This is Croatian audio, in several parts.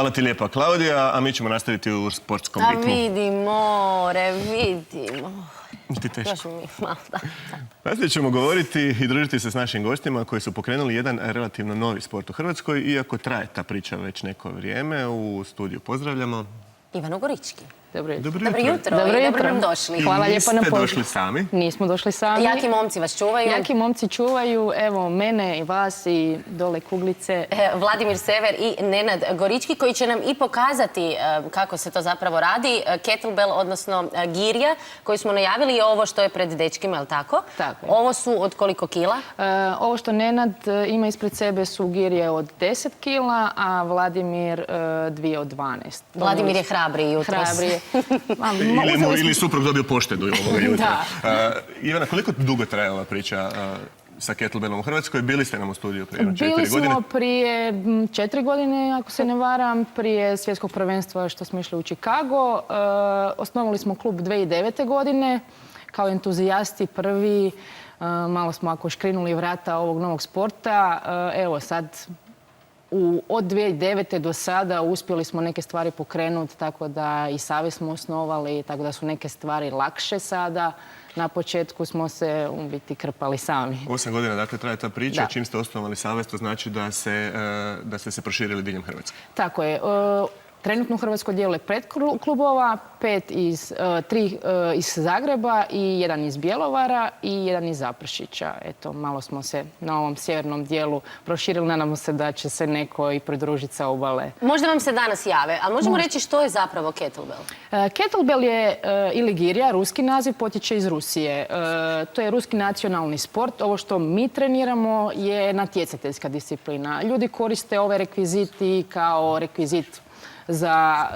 Hvala ti lijepa, Klaudija, a mi ćemo nastaviti u sportskom ritmu. A vidi more, vidi more. Ti teško. Još mi malo, da. Nastavit ćemo govoriti i družiti se s našim gostima koji su pokrenuli jedan relativno novi sport u Hrvatskoj, iako traje ta priča već neko vrijeme. U studiju pozdravljamo Ivanu Gorički. Dobro jutro. Dobro jutro i dobro nam došli. Hvala lijepo na pozivu. Niste došli sami? Nismo došli sami. Jaki momci vas čuvaju. Jaki momci čuvaju, evo, mene i vas i dole kuglice. Vladimir Sever i Nenad Gorički koji će nam i pokazati kako se to zapravo radi. Kettlebell, odnosno girja, koju smo najavili je ovo što je pred dečkima, je li tako? Tako je. Ovo su od koliko kila? Ovo što Nenad ima ispred sebe su girje od 10 kila, a Vladimir 2 od 12. Vladimir je hrabriji jutros. Hrabriji. Ili suprug dobio poštedu ovoga jutra. Da. Ivana, koliko dugo traje ova priča sa kettlebellom u Hrvatskoj? Bili ste nam u studiju prije 4 godine? Bili smo prije 4 godine, ako se ne varam, prije svjetskog prvenstva što smo išli u Chicago. Osnovali smo klub 2009. godine kao entuzijasti prvi. Malo smo ako škrinuli vrata ovog novog sporta. Evo sad, od 2009. do sada uspjeli smo neke stvari pokrenuti, tako da i savez smo osnovali, tako da su neke stvari lakše sada. Na početku smo se u biti krpali sami. 8 godina, dakle, traje ta priča. Da. Čim ste osnovali savez, to znači da ste se proširili diljem Hrvatske. Tako je. Trenutno u Hrvatskoj djeluje 5 klubova, 3 iz Zagreba i 1 iz Bjelovara i 1 iz Zaprešića. Eto, malo smo se na ovom sjevernom dijelu proširili. Nadamo se da će se neko i pridružiti sa obale. Možda vam se danas jave, ali možemo reći što je zapravo kettlebell? Kettlebell je ili girja, ruski naziv, potječe iz Rusije. To je ruski nacionalni sport. Ovo što mi treniramo je natjecateljska disciplina. Ljudi koriste ove rekviziti kao rekvizit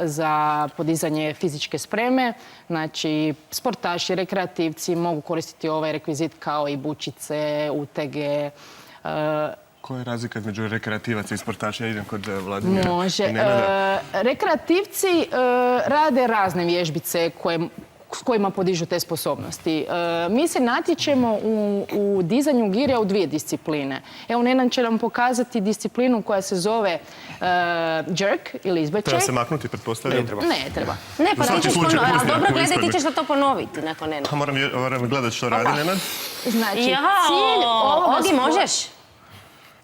za podizanje fizičke spreme. Znači, sportaši, rekreativci mogu koristiti ovaj rekvizit kao i bučice, utege. Koja je razlika između rekreativaca i sportaša? Ja idem kod Vladimira. Može. Rekreativci rade razne vježbice s kojima podižu te sposobnosti. Mi se natječemo u dizanju girja u 2 discipline. Evo, Nenad će nam pokazati disciplinu koja se zove jerk ili izbačaj. Treba se maknuti, pretpostavljam? Ne treba. Ne, pa ti ćeš ponoviti. Ali dobro, gledaj, ispraviti. ti ćeš to ponoviti nakon Nenad. Pa moram gledati što radi, Nenad. Znači, cilj ovoga Ogi, možeš?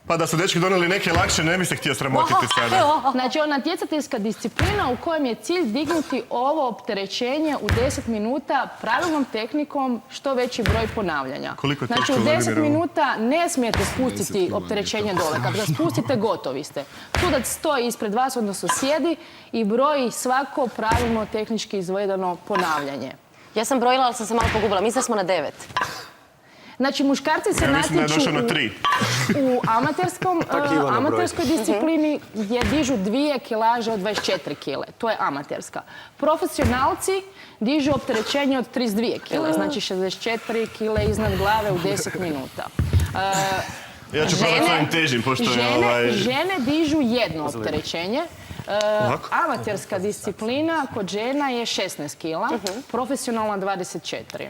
Pa da su dečki donijeli neke lakše, ne bi se htio sramotiti sada. Znači, ona natjecateljska disciplina u kojem je cilj dignuti ovo opterećenje u 10 minuta pravilnom tehnikom što veći broj ponavljanja. Koliko je znači, teško, u 10 Vladimir, ovo? minuta ne smijete spustiti opterećenje dole. Kad ga spustite, gotovi ste. Sudac stoji ispred vas, odnosno sjedi i broji svako pravilno tehnički izvedeno ponavljanje. Ja sam brojila, ali sam se malo pogubila. Mislim da smo na 9. Znači, muškarci se Ja mislim da je natječu došao na 3. u amaterskoj disciplini gdje dižu 2 kilaže od 24 kile. To je amaterska. Profesionalci dižu opterećenje od 32 kile, znači 64 kile iznad glave u 10 minuta. Ja ću probati s ovim težim, pošto je Žene dižu jedno opterećenje. Amaterska disciplina kod žena je 16 kila, profesionalna 24.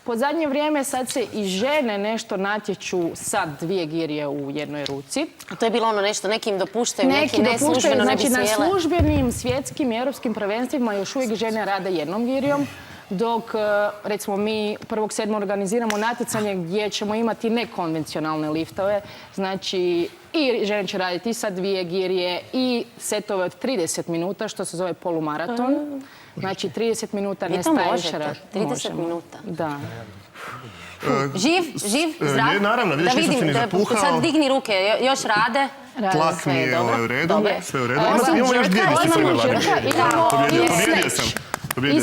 Po zadnje vrijeme sad se i žene nešto natječu sa 2 girje u jednoj ruci. A to je bilo ono nešto, neki im dopuštaju, neki ne, službeno ne bi smjele. Znači, na službenim svjetskim i europskim prvenstvima još uvijek žene rade jednom girjom, dok, recimo, mi 1.7. organiziramo natjecanje gdje ćemo imati nekonvencionalne liftove. Znači, i žene će raditi i sa 2 girje i setove od 30 minuta, što se zove polumaraton. Znači, 30 minuta ne staješ rad. 30 minuta? Da. Živ, zdrav? Ne, naravno, vidiš, nisam se ni zapuhao. Sad digni ruke, još rade. Tlak mi je u redu, sve u redu. Osim Imamo još 2 discipline, jerka, imamo Pobjedio i sam.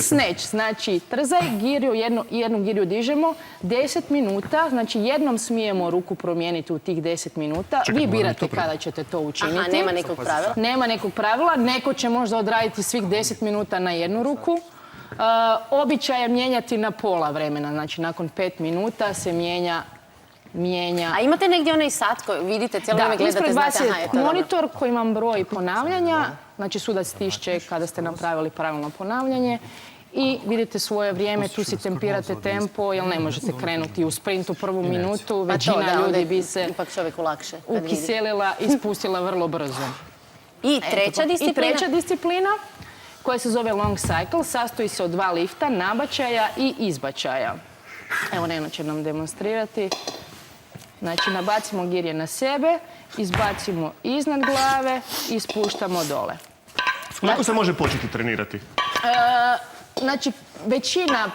snatch. Znači, trzaj, girju, jednu girju dižemo, 10 minuta, znači jednom smijemo ruku promijeniti u tih 10 minuta. Vi birate kada ćete to učiniti. Aha, nema nekog pravila? Nema nekog pravila, neko će možda odraditi svih 10 minuta na jednu ruku. Običaj je mijenjati na pola vremena, znači nakon 5 minuta se mijenja. A imate negdje onaj sat koji vidite, cijelo vrijeme gledate, znate, ispred vas je monitor koji vam broji ponavljanja, znači sudac stišće kada ste napravili pravilno ponavljanje i vidite svoje vrijeme, tu si tempirate tempo, jer ne možete krenuti u sprintu prvu minutu, većina ljudi bi se ipak čovjeku lakše ukiselila i spustila vrlo brzo. I treća disciplina? I treća disciplina koja se zove long cycle, sastoji se od 2 lifta, nabačaja i izbačaja. Evo, Neno će nam demonstrirati. Znači, nabacimo girje na sebe, izbacimo iznad glave i spuštamo dole. Kako se može početi trenirati? Znači, većina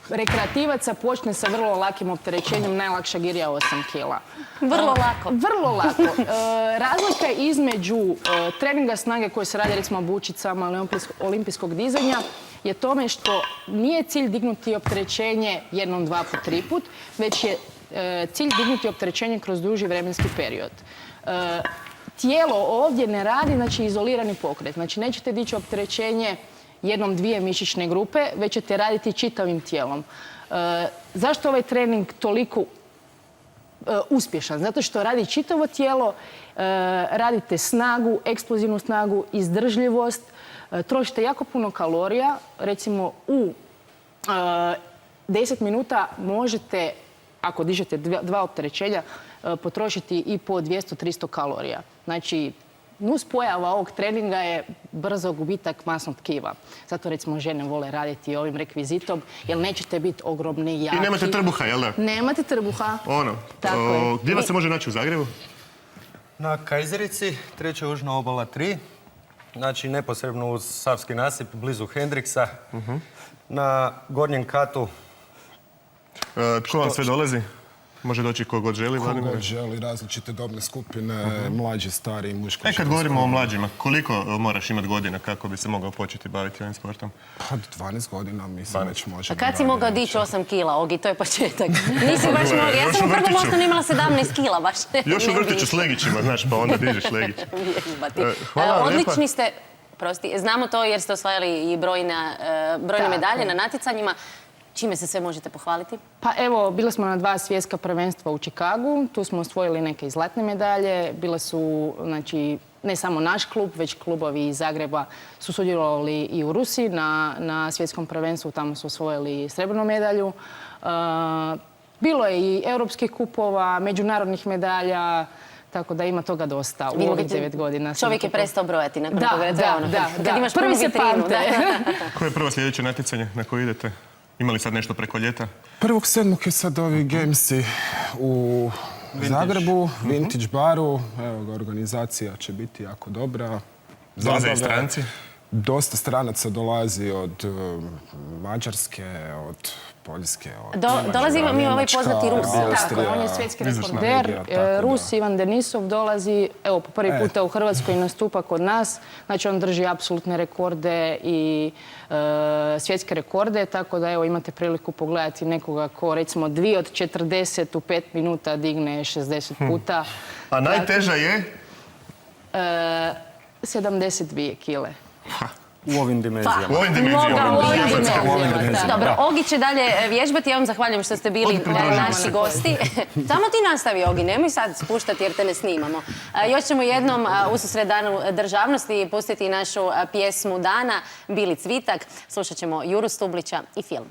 rekreativaca počne sa vrlo lakim opterećenjem, najlakša girja 8 kila. Vrlo lako. Vrlo lako. Razlika između treninga snage koje se radi recimo bučicama ili olimpijskog dizanja je tome što nije cilj dignuti opterećenje jednom, 2 put, 3 put, već je cilj dignuti opterećenje kroz duži vremenski period. Tijelo ovdje ne radi, znači, izolirani pokret. Znači, nećete dići opterećenje jednom, 2 mišićne grupe, već ćete raditi čitavim tijelom. Zašto ovaj trening toliko uspješan? Zato što radi čitavo tijelo, radite snagu, eksplozivnu snagu, izdržljivost, trošite jako puno kalorija. Recimo, u 10 minuta možete, ako dižete 2 opterećenja, potrošiti i po 200-300 kalorija. Znači, nuspojava ovog treninga je brzo gubitak masnog tkiva. Zato, recimo, žene vole raditi ovim rekvizitom, jer nećete biti ogromni, jaki. I nemate trbuha, jel da? Nemate trbuha. Tako je. Gdje vas se može naći u Zagrebu? Na Kajzerici, 3. južna obala 3. Znači, neposredno uz Savski nasip, blizu Hendriksa. Na gornjem katu. Tko vam sve dolazi? Može doći ko god želi. Ko želi, različite dobne skupine, mlađi, stari, muški. Kad govorimo o mlađima, koliko moraš imati godina kako bi se mogao početi baviti ovim sportom? Pa 12 godina mislim već može. A kad si mogao dići 8 kila, Ogi? To je početak. Nisi baš mogao. Ja sam u prvom osnovu imala 17 kila baš. Još u vrtiću s legićima, znaš, pa onda dižeš legić. Hvala vam lijepa. Odlični ste, znamo to jer ste osvajali i brojne medalje na natjecanjima. Čime se sve možete pohvaliti? Pa evo, bili smo na 2 svjetska prvenstva u Čikagu. Tu smo osvojili neke zlatne medalje. Bile su, znači, ne samo naš klub, već klubovi iz Zagreba su sudjelovali i u Rusiji na svjetskom prvenstvu. Tamo su osvojili srebrnu medalju. Bilo je i europskih kupova, međunarodnih medalja, tako da ima toga dosta u ovih 9 godina. Čovjek je prestao brojati nakon toga. Da. Prvi se pamte. Koje je prvo sljedeće natjecanje na koje idete? Imali sad nešto preko ljeta? 1.7. je sad ovi Gamesi u Zagrebu, Vintage baru. Evo ga, organizacija će biti jako dobra. Dolaze i stranci? Dosta stranaca dolazi od Mađarske, od Poljske, od Dolazi vam i ovaj poznati Rus. Tako, on je svjetski rekorder. Rus Ivan Denisov dolazi, evo, po prvi puta u Hrvatskoj nastupa kod nas. Znači, on drži apsolutne rekorde i svjetske rekorde, tako da, evo, imate priliku pogledati nekoga ko, recimo, 2 od 40 u 5 minuta digne 60 puta. A najteža je? 72 kile. U ovim dimenzijama. U ovim dimenzijama. Dobro, Ogi će dalje vježbati. Ja vam zahvaljujem što ste bili naši gosti. Samo ti nastavi, Ogi, nemoj sad spuštati jer te ne snimamo. Još ćemo jednom ususred Danu državnosti pustiti našu pjesmu dana, Bili cvitak. Slušat ćemo Juru Stublića i film.